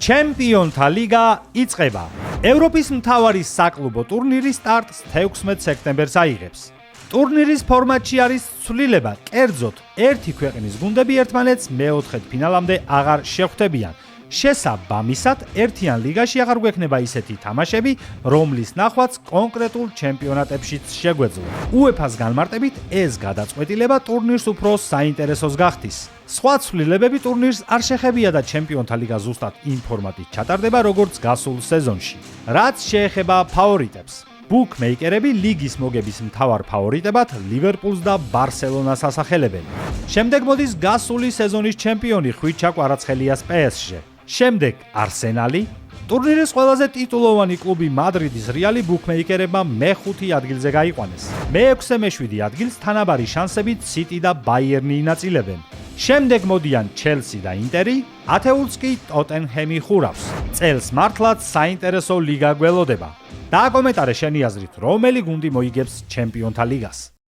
ჩემპიონთა ლიგა იწყება. ევროპის მთავარი საკლუბო ტურნირი სტარტს 16 სექტემბერს აიღებს. ტურნირის ფორმატში არის ცვლილება, კერძოდ, ერთი ქვეყნის გუნდები ერთმანეთს მეოთხედფინალამდე აღარ შეხვდებიან. შესაბამისად, ერთიან ლიგაში აღარ გვექნება ისეთი თამაშები, რომლის ნახვაც კონკრეტულ ჩემპიონატებშიც შეგვეძლო. UEFA-ს განმარტებით, ეს გადაწყვეტილება ტურნირს უფრო საინტერესოს გახდის. სხვა ცვლილებები ტურნირს არ შეხებია და ჩემპიონთა ლიგა ზუსტად იმ ფორმატით ჩატარდება, როგორც გასულ სეზონში. რაც შეეხება ფავორიტებს. ბუკმეიკერები ლიგის მოგების მთავარ ფავორიტებად ლივერპულს და ბარსელონას ასახელებენ. შემდეგ მოდის გასული სეზონის ჩემპიონი ხვიჩა კვარაცხელიას PSG. შემდეგ არსენალი, ტურნირის ყველაზე ტიტულოვანი კლუბი მადრიდის რეალი ბუკმეიკერებმა მე-5 ადგილზე გაიყვანეს. მე-6 და მე-7 ადგილს თანაბარი შანსებით სიტი და ბაიერნი ინაწილებენ. შემდეგ მოდიან ჩელსი და ინტერი, ათეულს კი ტოტენჰემი ხურავს. წელს მართლაც საინტერესო ლიგა გველოდება. დააკომენტარე შენი აზრით, რომელი გუნდი მოიგებს ჩემპიონთა ლიგას.